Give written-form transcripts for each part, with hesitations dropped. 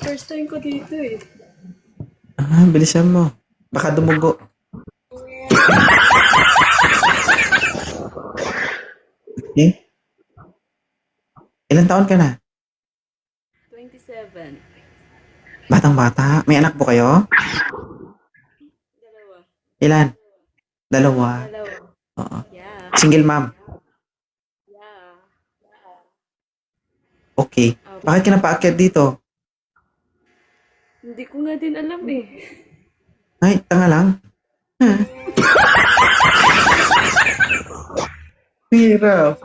First time ko dito eh. Bilisan mo. Baka dumugo. Okay? Ilan taon ka na? 27. Batang-bata. May anak po kayo? Dalawa. Ilan? Dalawa. Dalawa. Oo. Yeah. Single mom. Yeah. Okay. Bakit ka napaakyat dito? Hindi ko nga din alam eh. Ay, tanga lang. Hirap.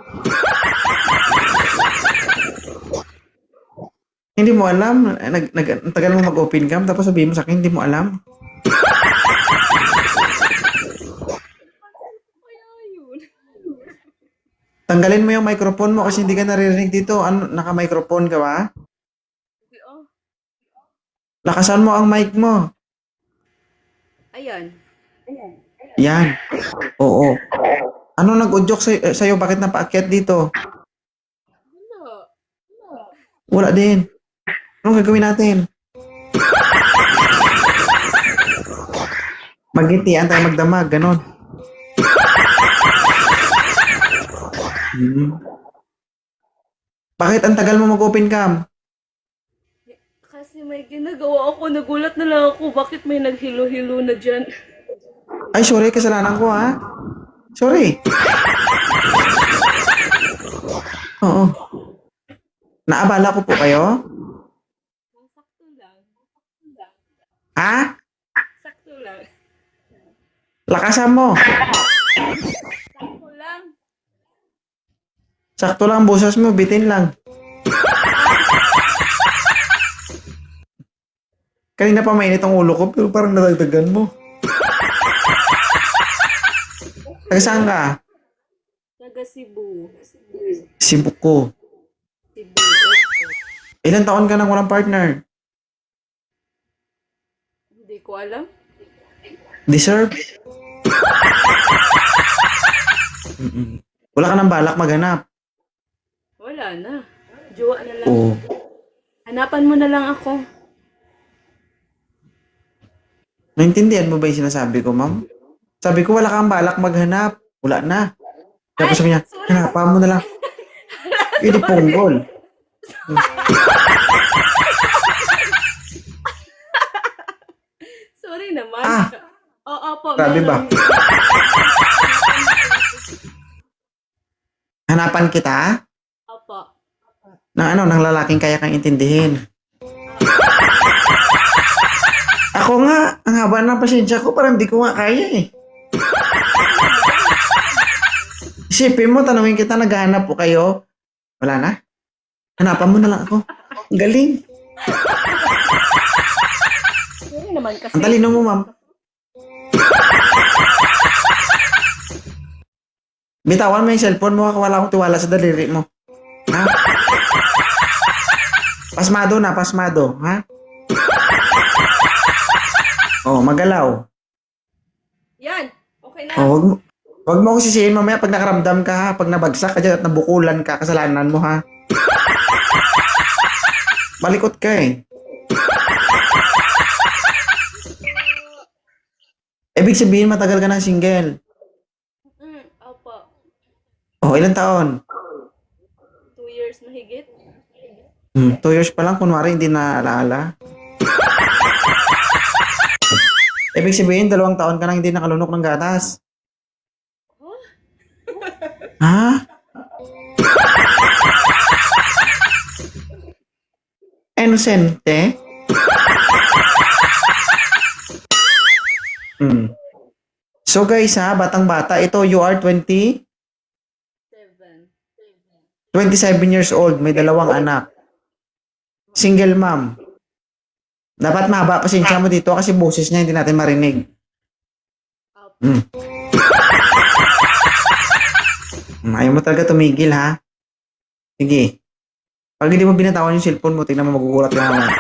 Hindi mo alam. Ang tagal mo mag-open cam, tapos sabihin mo sa akin, hindi mo alam. Kaya yun. Tanggalin mo yung microphone mo kasi hindi ka naririnig dito. Ano, naka-microphone ka ba? Hindi oh. Lakasan mo ang mic mo. Ayan. Yan. Oo. Ano nag-udyok sa'yo? Bakit napaakyat dito? Wala. Wala din. Anong gagawin natin? Magitian tayo magdamag, ganon. Bakit ang tagal mo mag-open cam? Kasi may ginagawa ako. Nagulat na lang ako. Bakit may naghilo-hilo na dyan? Ay, sorry, kasalanan ko ha. Sorry. Oo. Naabala ko po kayo? Sakto lang. Ha? Sakto lang. Lakasan mo. Sakto lang. Sakto lang ang boses mo, bitin lang. Kanina pa mainit ang ulo ko, pero parang nadagdagan mo. Taga saan ka? Taga Cebu. Cebu ko. Cebu. Ilan taon ka nang walang partner? Hindi ko alam. Deserve? Wala ka nang balak maghanap. Wala na. Jowa na lang. Oo. Hanapan mo na lang ako. Naintindihan mo ba yung sinasabi ko, ma'am? Sabi ko, wala kang balak maghanap. Wala na. Tapos sabi niya, hanapan mo na lang. Hindi punggol. Sorry naman. Ah. Oo po. Grabe ba? Hanapan kita? Opo. Ng lalaking kaya kang intindihin. Ako nga, ang haba ng pasensya ko, parang hindi ko nga kaya eh. Isipin mo, tanungin kita, naghahanap po kayo. Wala na? Hanapan mo na lang ako. Ang galing. Sorry naman kasi. Ang talino mo, ma'am. Bitawan mo yung cellphone mo, wala akong tiwala sa daliri mo. Ha? Pasmado na, pasmado. Ha? Oh, magalaw. Yan. Okay na. Oh, wag mo ako sisihin mamaya pag nakaramdam ka ha. Pag nabagsak ka dyan at nabukulan ka, kasalanan mo ha. Balikot ka eh. Ibig sabihin matagal ka ng single. Opo. Oh, ilang taon? 2 years mahigit. 2 years pa lang, kunwari hindi na alaala. Ibig sabihin, 2 taon ka nang hindi nakalunok ng gatas. Ha? Inosente? So guys ha, batang-bata, ito you are 27 years old, may 2 anak. Single mom. Dapat mahaba pasensya mo dito kasi boses niya hindi natin marinig. Ayaw mo talaga tumigil ha. Sige. Pag hindi mo binatawan yung cellphone mo, tingnan mo magugulat ka naman.